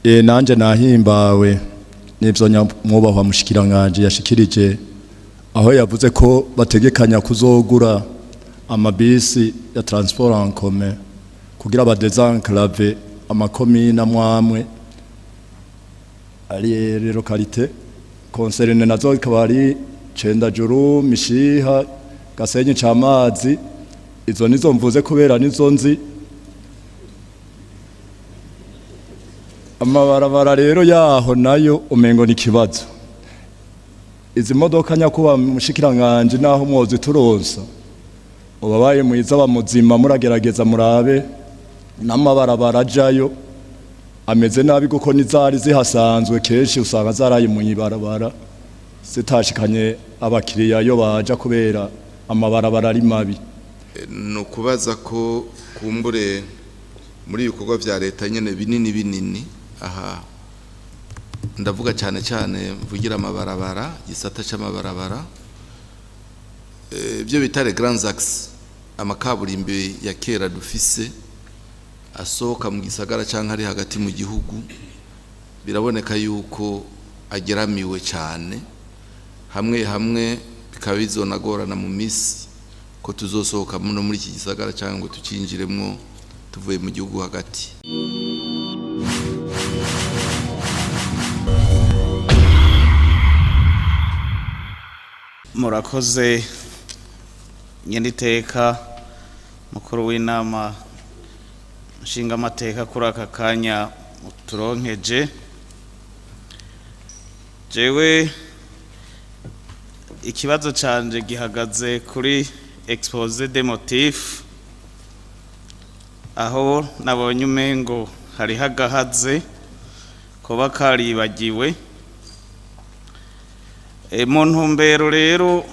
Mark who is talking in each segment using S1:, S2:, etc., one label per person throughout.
S1: nanje nahimbawe n'ivyo nyamwubahwa mushikiranganje yashikirije aho yavuze ko bategekanya kuzogura amabisi ya transport en commun kugira badesenclave amakomine amwamwe ari localité concerne nazo ikaba ari Cendajuru, Mishiha, Gasenyi Camazi. Izo nizo mvuze kubera nizo nzi. Amabarabara rero yaho nayo umengo ni kibazo. Izi modoka nyakuba mushikiranganje naho mwozi turonsa. Ubabaye mwiza bamuzima muragerageza murabe n'amabarabara ajayo ameze nabi guko nizari zihasanzwe kenshi usanga zaraye mu ibarabara zitashikanye abakiriya yo baja kubera amabarabara ari mabi.
S2: No kubaza ko kumbure muri ibikorwa vya leta nyene binini aha ndavuga cyane cyane mvugira amabarabara gisata cy'amabarabara byo bitare grands axes amakaburimbi ya kera dufise asohoka mu gisagara canke ari hagati mu gihugu biraboneka yuko ageramiwe cyane hamwe bikaba bizonagorana mu misi ko tuzosohoka muno muri iki gisagara cyangwa tukinjiremwo tuvuye mu gihugu hagati.
S3: Murakoze nyenditeka mukuru w'inama nshinga amateka kuri aka kanya muturonkeje. Jewe ikibazo canje gihagaze kuri exposé des motifs aho nabonye umengo hari hagahaze kuba karibagiwe mu ntumbero rero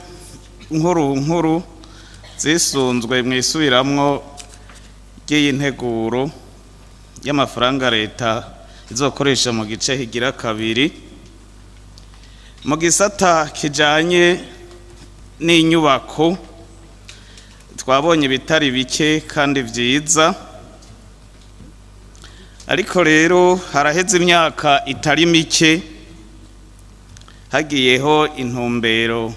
S3: nkuru zisunzwe mwisubiramwo ry'iyi nteguro y'amafaranga leta izokoresha mu gice higira kabiri mu gisata kijanye n'inyubako twabonye bitari bike kandi vyiza, ariko rero haraheze imyaka itari mike hagiyeho intumbero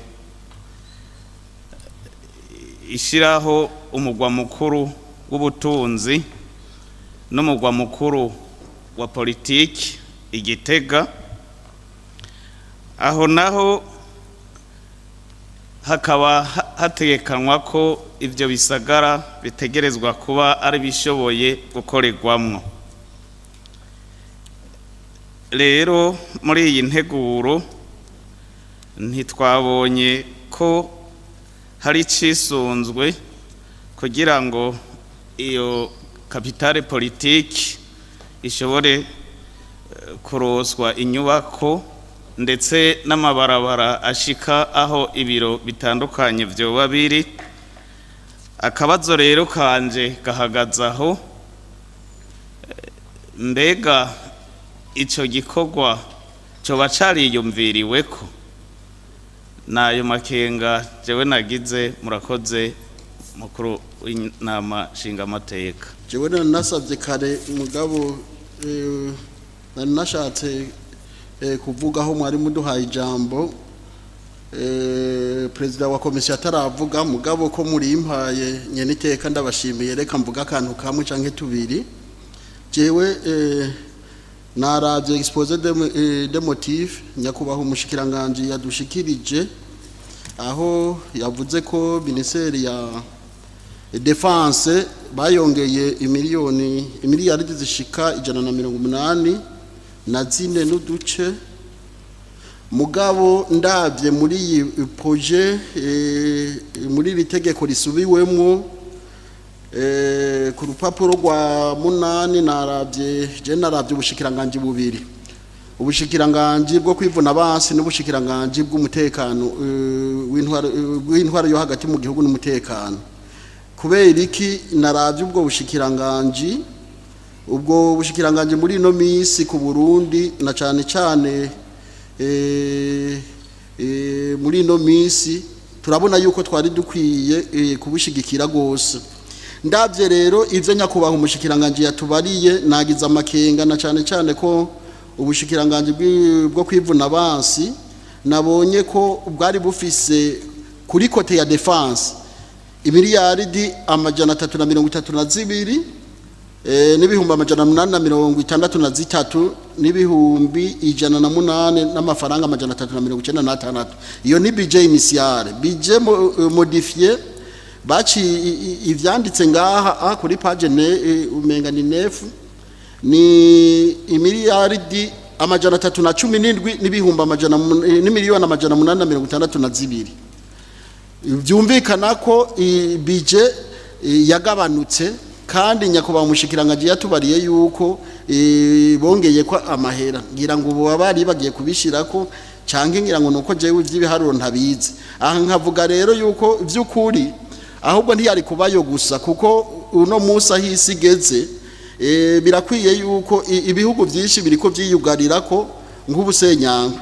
S3: ishiraho umugwa mukuru w'ubutunzi n'umugwa mukuru wa politiki Igitega. Aho naho hakaba hategekanwa ko ivyo bisagara bitegerezwa kuba ari bishoboye gukorerwamwo. Rero muri iyi nteguro ntitwabonye ko hari cisunzwe kugira ngo iyo kapitale politiki ishobore kuroswa inyubako ndetse n'amabarabara ashika aho ibiro bitandukanye vyoba biri. Akabazo rero kanje gahagazaho, mbega ico gikorwa coba cariyumviriweko? Nayo makenga jewe nagize. Murakoze mukuru w'inama nshinga amateka.
S4: Jewe nasavye kare mugabo nashatse kuvuga aho mwari muduhaye ijambo Perezida wa komisiyo ataravuga mugabo ko muri impaye nyene iteka ndabashimiye. Reka mvuga akantu kamwe canke tubiri. Jewe naravye exposé de motifs nyakubaho umushikiranganje yadushikirije aho yavuze ko ministeri ya defense bayongeye imiliyaridi zishika 180 na zine n'uduce. Mugabo ndavye muri iyi projet muri ritegeko risubiwemwo ku rupapuro rwa 8 naravye ubushikiranganje bubiri, ubushikiranganje bwo kwivuna abansi n'ubushikiranganje bw'umutekano w'intwaro yo hagati mu gihugu n'umutekano. Kubera iki naravye ubwo bushikiranganje muri no misi ku Burundi na cane muri no misi turabona yuko twari dukwiye kubushigikira gose. Ndavye rero ivyo nyakubaho umushikiranganje yatubariye nagize amakenga na cane ko ubushikiranganje bwo kwivuna abansi nabonye ko bwari bufise kuri kote ya defense imiliyaridi amajana 332 n'ibihumbi amajana 863 n'ibihumbi 108 n'amafaranga amajana 396. Iyo ni budget initiale, budget modifié baci ivyanditse ngaha kuri page umenga ni nefu ni imiliyaridi amajana 317 n'ibihumbi amajana n'imiliyoni amajana 862. Byumvikana ko budget yagabanutse kandi nyakuba umushikiranganje yatubariye yuko bongeye ko amahera ngira ngo ubu abari bagiye kubishirako canke ngira ngo nuko jewe ivyibiharuro ntabizi. Aha nkavuga rero yuko vy'ukuri ahubwo ntiyari kubayo gusa kuko uno musa hisigeze birakwiye yuko ibihugu byinshi biriko vyiyugarirako nk'ubusenyanga.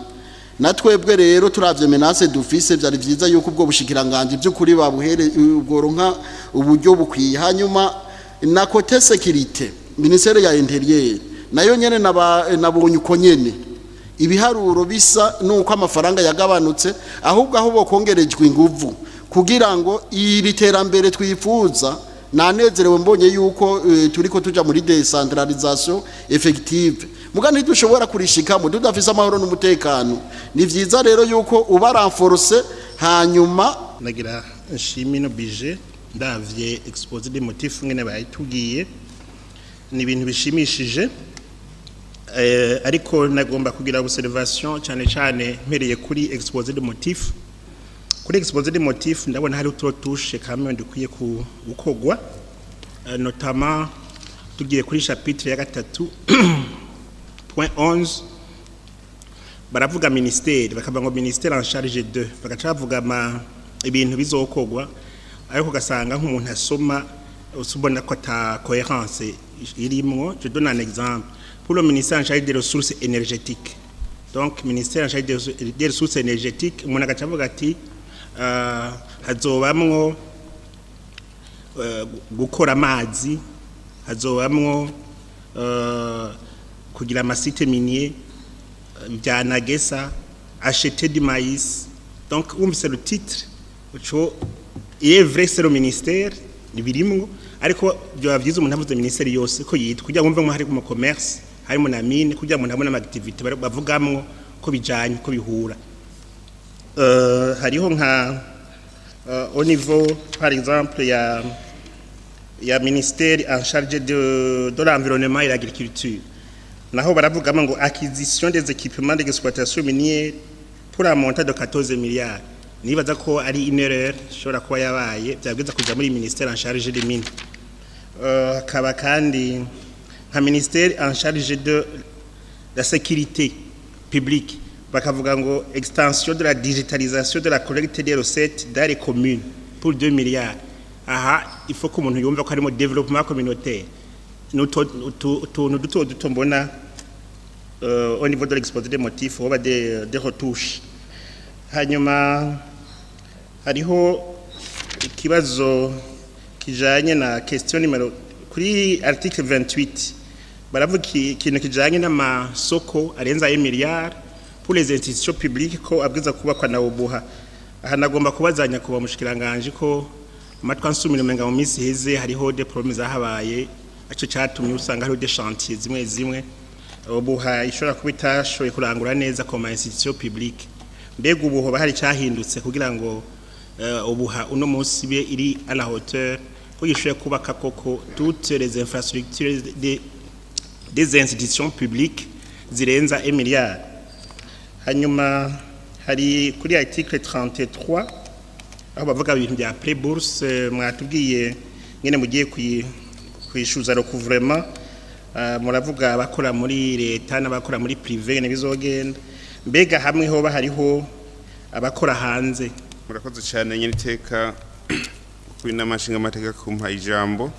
S4: Natwebwe rero turavye menace dufise byari vyiza yuko ubwo bushikiranganje by'ukuri babuhere ubworonka uburyo bukwiye. Hanyuma na kote sécurité ministère ya intérieur nayo nyene nabonye uko nyene ibiharuro bisa nuko amafaranga yagabanutse ahubwo aho bokongerejwe inguvu kugira ngo iri terambere twifuza. Nanezerewe mbonye yuko turiko tuja muri decentralisation effective mugani dushobora kurishikamo tudafise amahoro n'umutekano. Ni vyiza rero yuko uba renforcer hanyuma
S5: nagira nshimino budget ndavye exposé des motifs ngene bayitugiye ni ibintu bishimishije ariko nagomba kugira observation cyane mpereye kuri exposé des motifs. Kuri exposé des motifs ndabona hari ututushe kamwe ndukwiye gukogwa notamment tugiye kuri chapitre ya 3.11 baravuga ministère bakavuga ngo ministère en charge de bagacavuga ibintu bizokogwa ariko gasanga nk'umuntu asoma usubona ko ta cohérence irimwo. Je donne un exemple pour le ministère en charge des ressources énergétiques. Donc ministère en charge des ressources énergétiques umuntu agacavuga ati hazobamwo gukora amazi, hazobamwo kugira amasite minier bya Nagesa, acheter du maïs. Donc c'est le titre uco il est vrai c'est le ministère birimwo ariko byo bavyiza umuntu avuze ministère yose ko yitwa kugira ngo mve mu hari mu commerce hari mu namine kugira ngo ntabone ama activity bavugamwo ko bijanye ko bihura. Hariho nka au niveau par exemple ya ministère en charge de l'environnement et l'agriculture naho baravugamo ngo acquisition des équipements d'exploitation minière pour un montant de 14 milliards. Nibaza ko ari une erreur shora kuba yabaye byabwiza kuja muri ministère en charge des mines. Kaba kandi nka ministère en charge de la sécurité publique bakavuga ngo extension de la digitalisation de la collecte des recettes dans les communes pour 2 milliards. Aha il faut que umuntu yumve ko harimo développement communautaire duto mbona au niveau de l'exposé des motifs hoba des retouches. Hanyuma hariho ikibazo kijanye na question numero kuri article 28 baravuga ikintu kijanye n'amasoko arenza 1 milliard pour les institutions publiques ko abwiza kubakwa na ubuha. Aha nagomba kubazanya kuba mushikiranganje ko amatwa nsumira menga mu minsi heze hariho des problèmes zahabaye aco cyatumye usanga hariho des chantiers zimwe ubuha ishobora kubitashoye kurangura neza ko ma institutions publiques. Mbega ubuho bahari cyahindutse kugira ngo ubuha uno munsi be iri à la hauteur ko yishuye kubaka koko toutes les infrastructures des institutions publiques zirenza 1 milliard. Hanyuma hari kuri article 33 aho bavuga ibintu bya pré-bourse mwatubwiye ngene mugiye kwishuza recouvrement muravuga abakora muri leta n'abakora muri privé ngene bizogenda. Mbega hamwe hoba hariho abakora hanze.
S6: Murakoze cyane nyine iteka kuri namashinga amateka kumpa ijambo.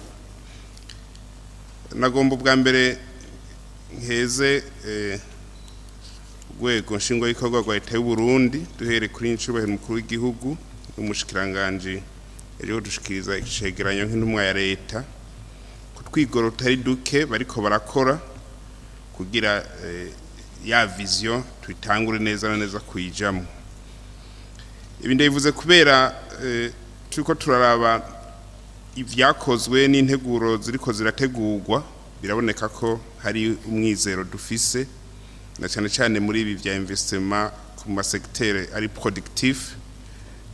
S6: Nagomba bwa mbere nkeze gwego nshingo y'ikorwa rwa leta y'u Burundi duhere kuri incubahiro mukuru w'igihugu n'umushikiranganje rero dushikiriza icegeranyo nk'intumwa ya leta kutwigoro tari duke bariko barakora kugira ya vision tuyitangure neza na neza kuyijamo. Ibi ndabivuze kubera turiko turaraba ivyakozwe n'integuro ziriko zirategurwa, biraboneka ko hari umwizero dufise na cyane cyane muri ibi vya investment ku masecteur ari productif,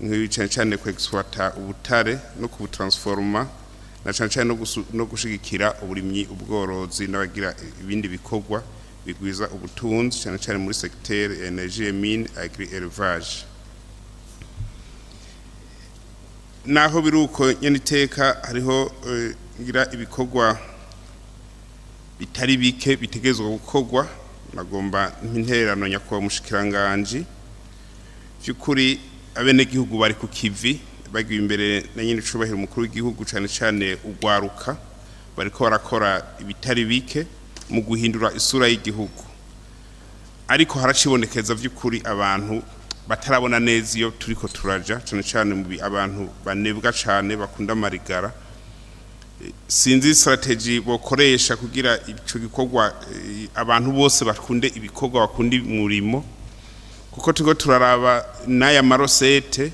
S6: nk'ibi cyane ku exploiter ubutare no ku transforma na cyane no gushigikira uburimyi ubworozi n'abagira ibindi bikorwa bigwiza ubutunzi cyane muri secteur energie mine agri élevage. Naho biruko nyeniteka hariho ngira ibikorwa bitari bike bitegezwe gukorwa, nagomba n'intererano nyakwa mushikiranganje byukuri abene gihugu bari ku kivi bagiye imbere na nyine cubahira umukuru w'igihugu cyane ugwaruka bariko barakora ibitari bike mu guhindura isura y'igihugu, ariko haracibonekeza byukuri abantu batarabona neza iyo turiko turaja cyane mu abantu banebwa cyane bakunda amarigara. Sinzi strategy bokoresha kugira ico gikorwa abantu bose bakunde ibikorwa bakundi murimo, kuko turiko turaraba n'aya marosete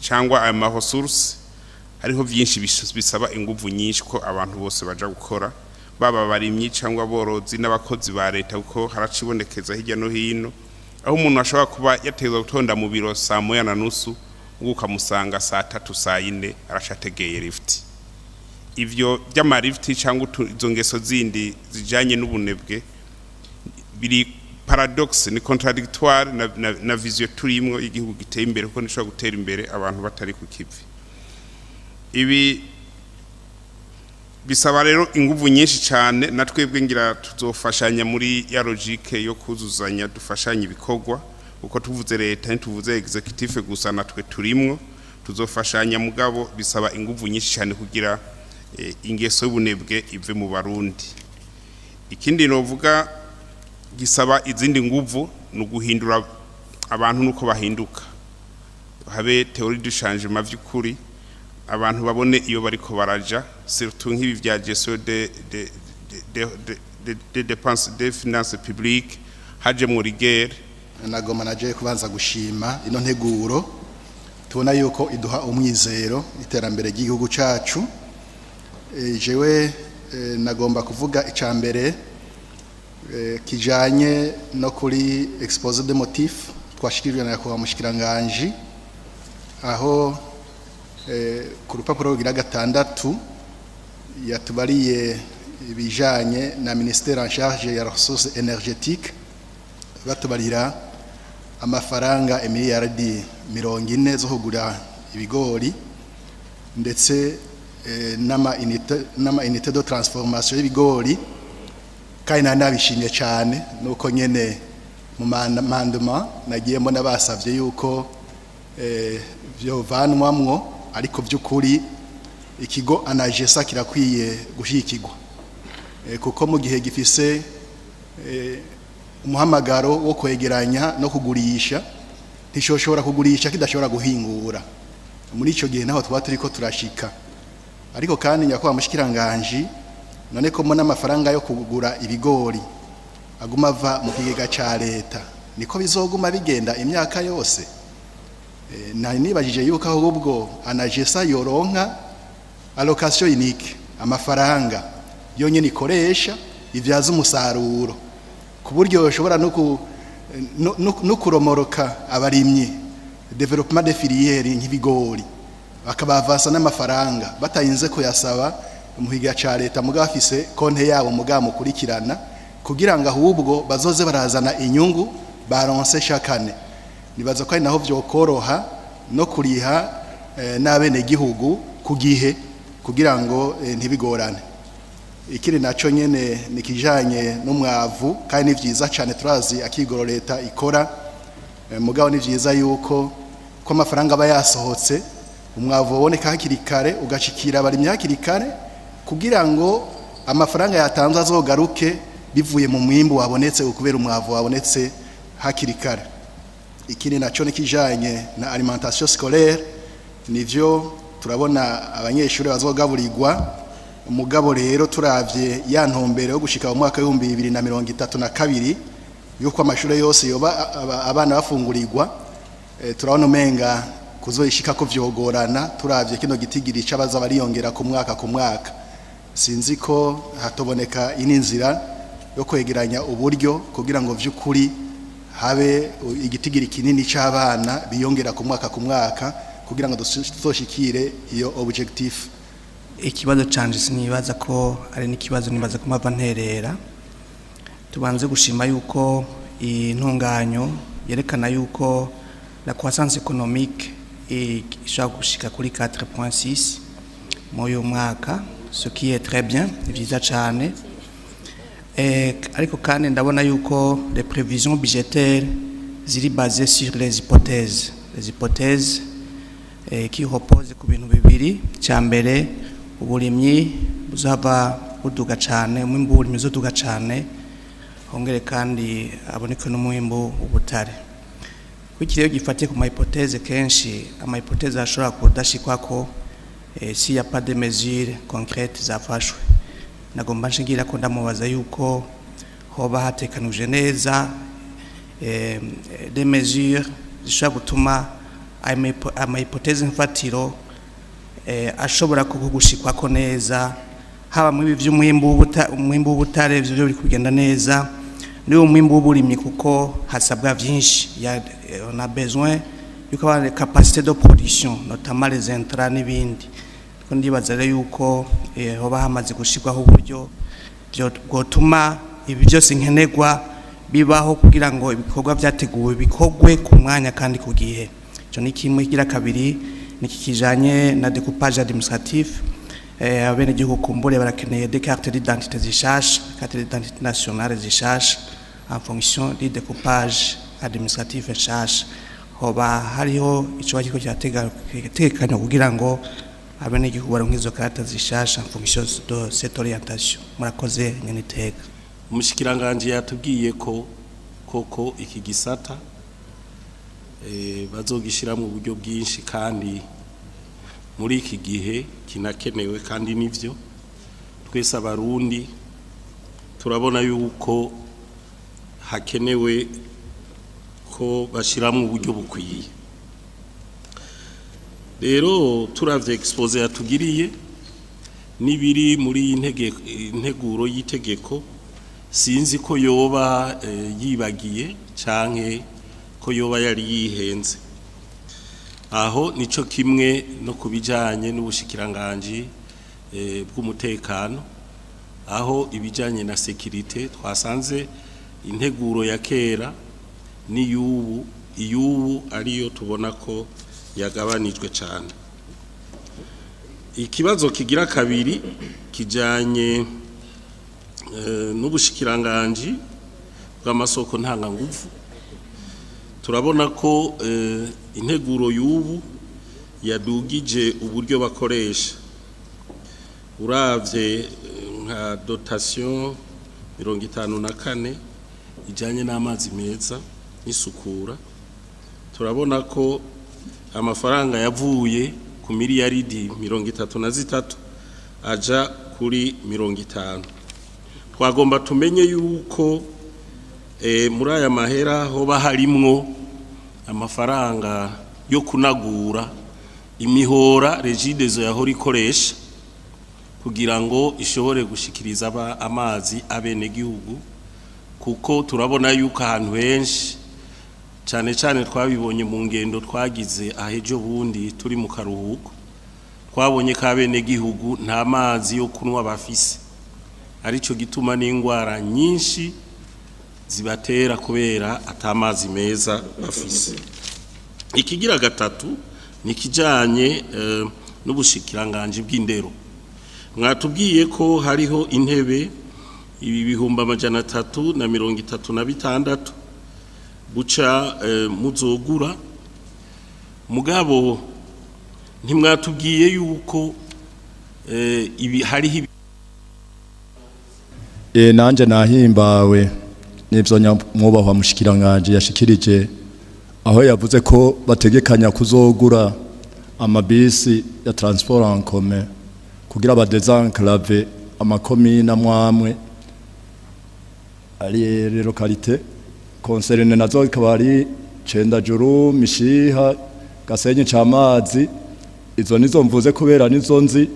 S6: cyangwa aya maresources hariho byinshi bisaba inguvu nyinshi ko abantu bose baja gukora, baba barimyi cyangwa borozi n'abakozi ba leta, kuko haracibonekeza hirya no hino aho umuntu ashobora kuba yateza gutonda mu biro saa 1:30 ukamusanga saa 3 saa 4 arashategeye lift. Ivyo by'ama lift cyangwa izo ngeso zindi zijanye n'ubunebwe biri paradoxe, ni contradictoire na vision turimwo igihugu giteye imbere, ko nishobora gutera imbere abantu batari ku kivi. Ibi bisaba rero inguvu nyinshi cyane, natwebwe ngira tuzofashanya muri ya logique yo kuzuzanya, dufashanya ibikorwa uko tuvuze leta ntituvuze executive gusa, natwe turimwo tuzofashanya, mugabo bisaba inguvu nyinshi cyane kugira ingeso y'ubunebwe ive mu Barundi. Ikindi novuga gisaba izindi nguvu nuguhindura abantu nuko bahinduka, habe théorie du changement vy'ukuri, abantu babone iyo bariko baraja, surtout nk'ibi vya gestion de dépenses des finances publiques haje mu rigere.
S7: Nagoma naje kubanza gushima ino nteguro, tubona yuko iduha umwizero iterambere ry'igihugu cacu. Jewe nagomba kuvuga icambere kijanye no kuri exposé de motif twashikirijwe na kwa mushikiranganje, aho ku rupapuro rugira 6 yatubariye ibijanye na ministère en charge ya ressources énergétiques, batubarira amafaranga miliyardi 40 zo kugura ibigori ndetse nama unité de transformation y'ibigori, kandi nabishimye cyane nuko nyene mu mandement nagiye mbona basavye yuko byo vanwamwo, ariko by'ukuri ikigo anagesa kirakwiye gushikirwa, kuko mu gihe gifise umuhamagaro wo kwegeranya no kugurisha, ntishoshobora kugurisha kidashobora guhingura. Muri ico gihe naho twa turiko turashika, ariko kandi nyakwa mushikiranganje none ko mbona amafaranga yo kugura ibigori aguma ava mu kigega ca leta, niko bizoguma bigenda imyaka yose. Nari nibajije yuko ahubwo anagesa yoronka allocation unique, amafaranga yonyene ikoresha ivyaza umusaruro, ku buryo yoshobora no kuromoroka abarimyi, développement de filière nk'ibigori, bakabavasa n'amafaranga batayinze ko yasaba umuhiga ca leta, mugabo afise konte yabo mugabo mukurikirana, kugira ngo ahubwo bazoze barazana inyungu baronse shakane. Nibaza ko ari naho vyokoroha no kuriha n'abene gihugu ku gihe, kugira ngo ntibigorane. Ikiri naco nyene nikijanye n'umwavu, kandi ni vyiza cyane turazi akigoro leta ikora, mugabo ni vyiza yuko ko amafaranga aba yasohotse umwavu waboneka hakiri kare, ugashikira bari myakiri kare, kugira ngo amafaranga yatanzwe azogaruke bivuye mu mwimbu wabonetse, ukubera umwavu wabonetse hakiri kare. Ikindi naco nikijanye na alimentation scolaire, nivyo turabona abanyeshuri bazogaburirwa, umugabo rero turavye ya ntombere yo gushika mu mwaka wa 2032 yuko amashuri yose yoba abana bafungurirwa turabona umenga kuzoyishika ko vyogorana turavye kino gitigiri c'abaza bariyongera ku mwaka sinzi ko hatoboneka ininzira yo kwegeranya uburyo kugira ngo vy'ukuri habe igitigiri kinini c'abana biyongera ku mwaka kugira ngo dusoshikire iyo objectif.
S8: Ikibazo canje sinibaza ko ari n'ikibazo nibaza ko mpava nterera tubanze gushima yuko intunganyo yerekana yuko la croissance économique ishobora gushika kuri 4.6 mu uyu mwaka, ce qui est très bien, vyiza cane. Ariko kandi ndabona yuko les prévisions budgétaires ziri basées sur les hypothèses qui reposent ku bintu bibiri. Cyambere uburimyi buzaba buduga cane, umwimbu w'uburimyi uzoduga cane, hongere kandi aboneke n'umwimbu ubutare. Kuki rero gifatiye ku hypothèse kenshi hypothèse ashobora kudashikwako s'il y a pas de mesures concrètes zafashwe. Nagomba nshingira ko ndamubaza yuko hoba hatekanuje neza des mesures zishobora gutuma hypothèse mfatiro ashobora kugushikwa neza, haba mu by'umwimbu w'ubutare byo biri kugenda neza, ni umwimbu w'uburimyi kuko hasabwa byinshi. On a besoin yuko avoir capacité de production, notamment les intrants n'ibindi. Ko ndibaza rero yuko hoba hamaze gushikwaho uburyo bwotuma ibi byose nkenerwa bibaho kugira ngo ibikorwa byateguwe bikogwe ku mwanya kandi ku gihe. Cyo ni kimwe. Kigira kabiri niki kijanye na découpage administratif. Abene gihugu kumbure barakeneye des cartes d'identité zishasha, carte d'identité nationale zishasha en fonction du découpage administratif nshasha. Hoba hariho ico bakiko cyategekanya kugira ngo abene gihugu baronke izo carte zishasha en fonction de cette orientation. Murakoze nyeniteka.
S9: Umushikiranganje yatubwiye ko koko iki gisata bazogishira mu buryo bwinshi kandi muri iki gihe kinakenewe, kandi nivyo twese abarundi turabona yuko hakenewe ko bashira mu buryo bukwiye. Rero turavye expose yatugiriye nibiri muri integuro y'itegeko, sinzi ko yoba yibagiye canke ko yoba yari yihenze. Aho nico kimwe no kubijanye n'ubushikiranganje bw'umutekano, aho ibijanye na sécurité twasanze integuro ya kera ni iyubu ariyo tubona ko yagabanijwe cyane. Ikibazo kigira kabiri kijanye n'ubushikiranganje bw'amasoko ntanganguvu, turabona ko integuro y'ubu yadugije uburyo bakoresha. Uravye nka dotation 54 ijanye n'amazi meza n'isukura, turabona ko amafaranga yavuye ku miliyaridi 33 aja kuri 50. Twagomba tumenye yuko muri aya mahera hoba harimwo amafaranga yo kunagura imihora Regideso yahora ikoresha kugira ngo ishobore gushikiriza amazi abene gihugu, kuko turabona yuko ahantu henshi cyane cyane twabibonye mu ngendo twagize ahejo bundi turi mu karuhuko, twabonye ka bene gihugu nta mazi yo kunwa bafise, arico gituma n'ingwara nyinshi zibatera kubera atamazi meza bafise. Ikigira gatatu nikijanye n'ubushikiranganje bw'indero. Mwatubwiye ko hariho intebe 336 buca muzogura, mugabo ntimwatubwiye yuko ibi hariho
S1: nanje nahimbawe n'ivyo nyamwubahwa mushikiranganje yashikirije, aho yavuze ko bategekanya kuzogura amabisi ya transport en commun kugira badesenclave amakomine amwamwe ari localité konserine nazo ikaba ari Cendajuru, Mishiha, Gasenyi Camazi. Izo nizo mvuze kubera nizo nzi.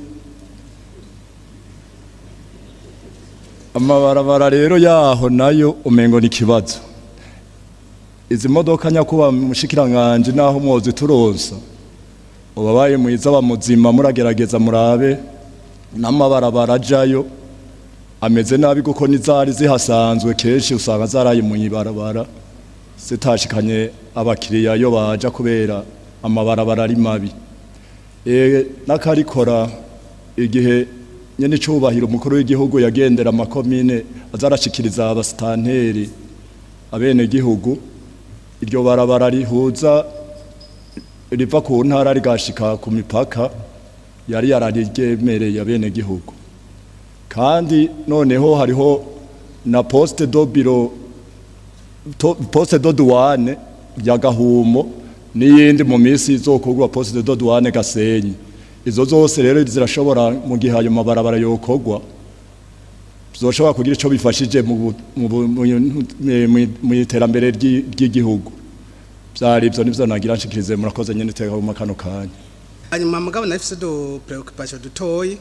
S1: Amabarabara rero yaho nayo umengo ni kibazo. Izi modoka nyakuba mushikiranganje naho mwozi turonsa. Ubabaye mwiza wa muzima muragerageza murabe n'amabarabara ajayo ameze nabi kuko nizari zihasanzwe kenshi usanga zaraye mu ibarabara zitashikanye abakiriya yo baja kubera amabarabara ari mabi. Nakarikora igihe nyene cyubahiro umukuru w'igihugu yagendera amakomine azarashikiriza abastanteri abene gihugu iryo barabara rihuza riva ku ntara rigashika ku mipaka yari yararigemereye abene gihugu. Kandi noneho hariho na poste do bureau poste do douane ya Gahumo n'iyindi mu minsi izokogwa poste do douane Gasenyi. Izo zose rero zirashobora mu gihe ayo mabarabara yokogwa zoshobora kugira ico bifashije mu iterambere ry'igihugu. Byari ibyo nivyo nagira nshikirize murakoze nyene teka mu makano kanya.
S10: Hanyuma mugabo nafise do preoccupation dutoyi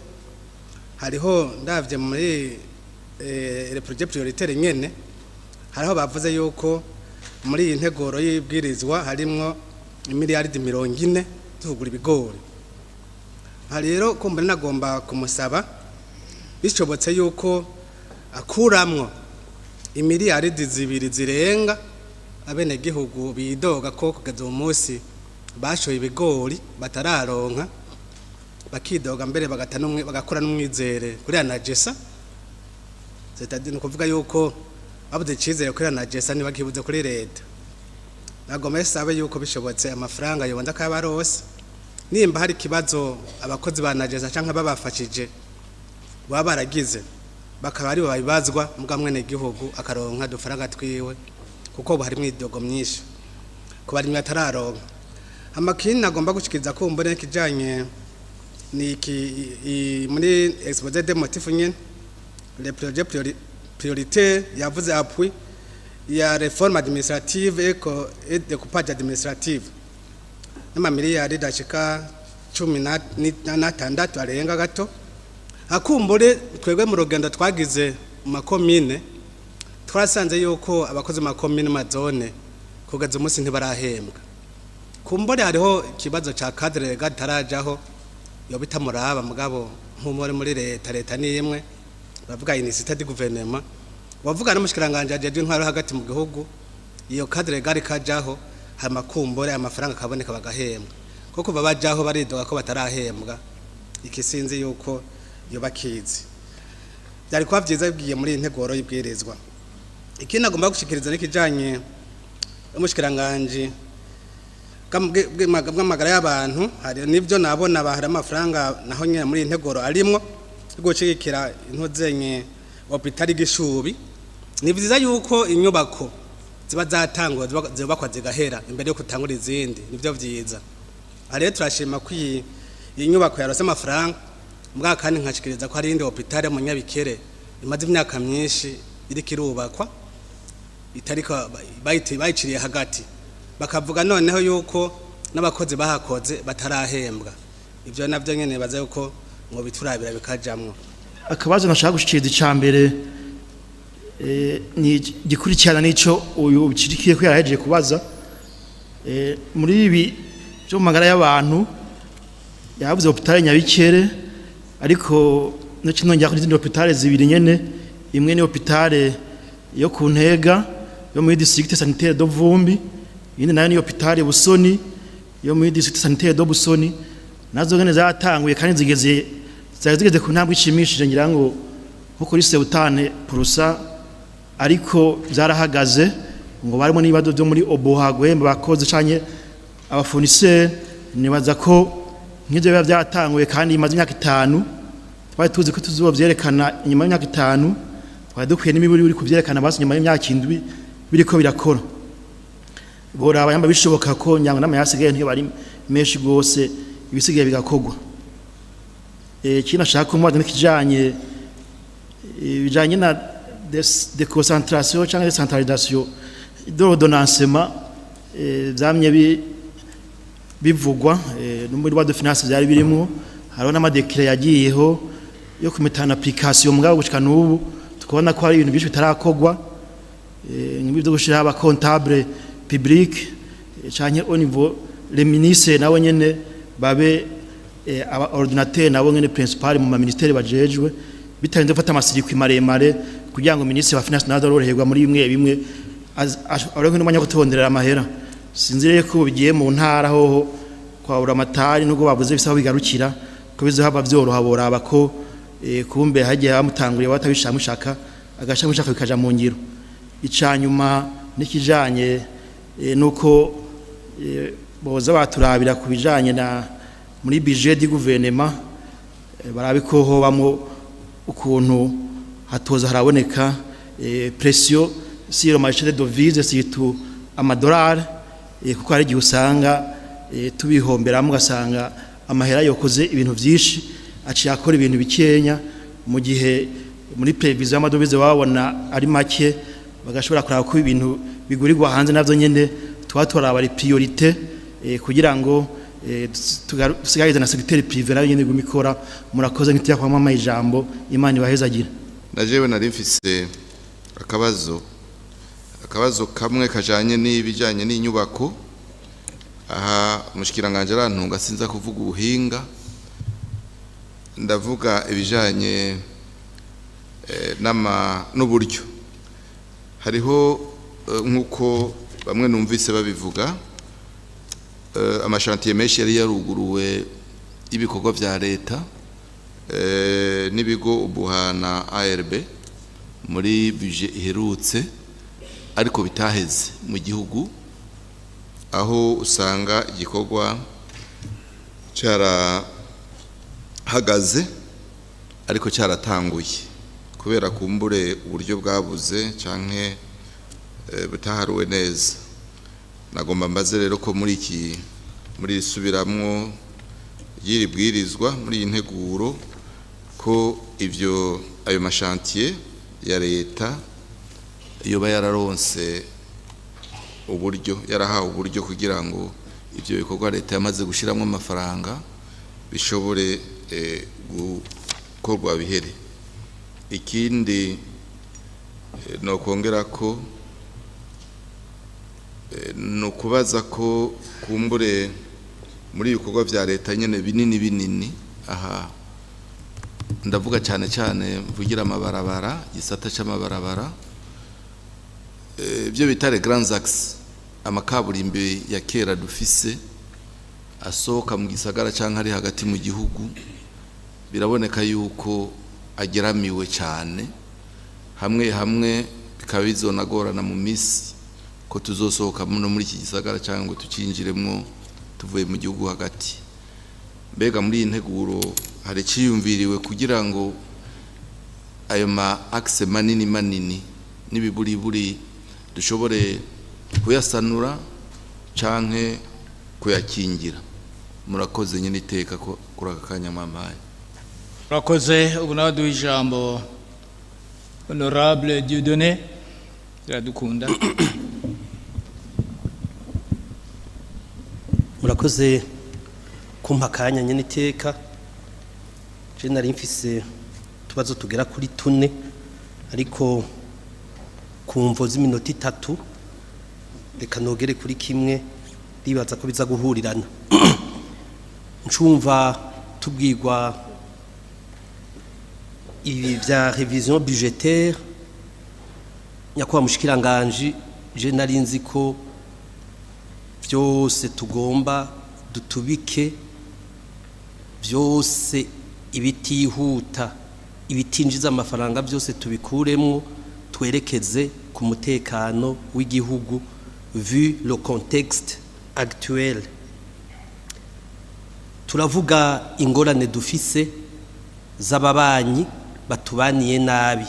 S10: hariho ndavye muri le projet prioritaire nyene hariho bavuze yuko muri iyi nteguro y'ibwirizwa harimwo miliyaridi 40 tugura ibigori. Hari rero kumbere nagomba kumusaba bishobotse yuko akuramwo imiliyaridi 2 zirenga abene gihugu bidoga ko kugeza umunsi bashoye ibigori batararonka bakidoga mbere bagakora n'umwizere kuri anagesa c'est-à-dire kuvuga yuko abuze cizere kuri anagesa ni bakibuze kuri leta. Nagomba sabe yuko bishobotse amafaranga yobonda kabarose nimba hari kibazo abakozi ba anagesa canka babafashije baba baragize bakaba ari babibazwa mugamwe ne gihugu akaronka dufaranga twiwe kuko ubu harimo idogo myinshi ku bari mwatararonka. Amakini nagomba gushikiriza ko mbone kijanye ni muri exposé des motifs nyene les projets prioritaires yavuze appui ya réforme administrative et découpage administrative n'amamiliyari dashika 16 arenga gato. Akumbure twebwe mu rugendo twagize mu makomine twasanze yuko abakozi makomine mazone kugeza umunsi ntibarahembwa. Kumbure hariho kibazo ca cadre gatarajaho yo bitamuraba mugabo nk'umuri muri leta ni imwe bavuga initiative du gouvernement wavuga n'umushikiranganje ajeje intwaro hagati mu gihugu iyo cadre gari kajaho hamakumbure amafaranga kaboneka bagahembwa kuko babajaho baridoga ko batarahembwa ikisinzi yuko yo bakizi. Byari kwa byiza bigiye muri integuro y'ibwirizwa. Ikindi agomba gushikiriza n'ikijanye umushikiranganje bw'amagara y'abantu hari nivyo nabona bahari amafaranga naho nyene muri integuro arimwo gucikira intozenye hôpital Gishubi. Ni vyiza yuko inyubako ziba zatangwa zibakwa zigahera imbere yo kutangura izindi nivyo vyiza. Ari turashima ko iyi nyubako yarose amafaranga mbwa kandi nkashikiriza ko hari indi hôpital mu Nyabikere imaze imyaka myinshi iri kirubakwa itariko bayiciriye hagati bakavuga noneho yuko n'abakozi bahakoze batarahembwa. Ivyo navyo nyene baza yuko ngo biturabira bikajamwo.
S11: Akabazo nashaka gushikiriza icambere ni gikurikirana nico uyu bicirikiye ko yarahejeje kubaza muri ibi byo magara y'abantu yavuze hôpital Nyabikere ariko no kino njya kuri hôpital zibiri nyene imwe ni hôpital yo ku Ntega yo muri district sanitaire do Vumbi indi nayo ni hôpital Busoni yo muri district sanitaire do Busoni nazo ngene zatanguye kandi zigeze ku ntambwe ishimishije ngira ngo nko kuri Seutane Purusa ariko zarahagaze ngo barimo nibado byo muri Obohagwe bakoze canye abafournisseur nibaza ko nk'ibyo biba byatanguye kandi imaze imyaka 5 twari tuzi ko tuzobyerekana inyuma y'imyaka 5 twari dukwiye n'imiburi uri kuvyerekana basi nyuma y'imyaka 7 biriko birakora bora abayamba bishoboka ko nyanga n'amayasigaye ntiyo bari menshi gose ibisigaye bigakogwa. Kina shaka umwada n'ikijanye bijanye na déconcentration cyangwa décentralisation d'ordonnancement byamye bivugwa no muri loi de finance byari birimo hariho n'amadekire yagiyeho yo kumetana application mugabo gushika n'ubu tukabona ko hari ibintu byinshi bitarakogwa nk'ibi byo gushira aba comptable public canke au niveau les ministres nabo nyene babe aba ordinateur nabo nyene principal mu ministère bajejwe bitarinze gufata amasirikwi maremare kugira ngo ministre wa finance nazaroroherwa muri bimwe ariko n'umanya gutondera amahera sinzire ko bigiye mu ntara hoho kwabura amatari nubwo bavuze bisaba bigarukira ko bizohava byoroha boraba ko kumbe hagiye bamutanguriye watabishamushaka agashamushaka bikaja mu ngiro icanyuma nikijanye nuko boza baturabira kubijanye na muri budget du gouvernement barabiko ho bamo ukuntu hatoza haraboneka pression sur le marché de devises surtout amadolari kuko hari igihe usanga tubihomberamo ugasanga amahera yokoze ibintu byinshi aciye akora ibintu bikenya mu gihe muri prevision y'amadovize babona ari make bagashobora kuraba ko ibintu bigurirwa hanze navyo nyene twatora abari priorité kugira ngo tusigarize na secteur privé nayo nyene gumikora murakoze nk'itiya kwa mama ijambo Imana ibahezagira
S2: najewe nari mfise akabazo kamwe kajanye n'ibijanye n'inyubako aha mushikiranganje arantunga sinza kuvuga ubuhinga ndavuga ibijanye n'uburyo hariho nkuko bamwe numvise babivuga amashantiye menshi yari yaruguruwe ibikorwa vya leta n'ibigo ubuhana ARB muri budget iherutse ariko bitaheze mu gihugu aho usanga igikorwa cyarahagaze ariko cyaratanguye kubera kumbure uburyo bwabuze canke butaharuwe neza nagomba mbaze rero ko muri subiramwo yiribwirizwa muri integuro ko ayo mashantier ya leta yoba yararonse uburyo yarahawe uburyo kugira ngo ivyo bikorwa leta yamaze gushiramo amafaranga bishobore gukorwa bihere ikindi no kongera ko no kubaza ko kumbure muri ibikorwa vya leta nyene binini aha ndavuga cyane mvugira amabarabara gisata c'amabarabara byo bitare grands axes amakaburimbi ya kera dufise asohoka mu gisagara canke ari hagati mu gihugu biraboneka yuko ageramiwe cyane hamwe bikaba bizonagorana mu misi ko tuzosohoka muri iki gisagara cyangwa ngo tucinjiremwo tuvuye mu gihugu hagati mbega muri integuro hari ciyumviriwe kugira ngo ayo ma axe manini nibiburiburi dushobore kuyasanura canke kuyakingira murakoze nyine iteka ko kuri akanya mamaye
S12: murakoze ubu nawe duha ijambo honorable Dieudonné Iradukunda
S13: murakoze kumpa akanya nyine iteka je nari mfise tubazo tugera kuri 4 ariko kumvo z'iminota 3 reka nogere kuri kimwe ribaza ko biza guhurirana ncumva tubwirwa ibi vya révision budgétaire nyakwa mushikiranganje je nari nzi ko byose tugomba dutubike byose ibitihuta ibitinjiza amafaranga byose tubikuremo twerekeze ku mutekano w'igihugu vu le contexte actuel turavuga ingorane dufise z'ababanyi batubaniye nabi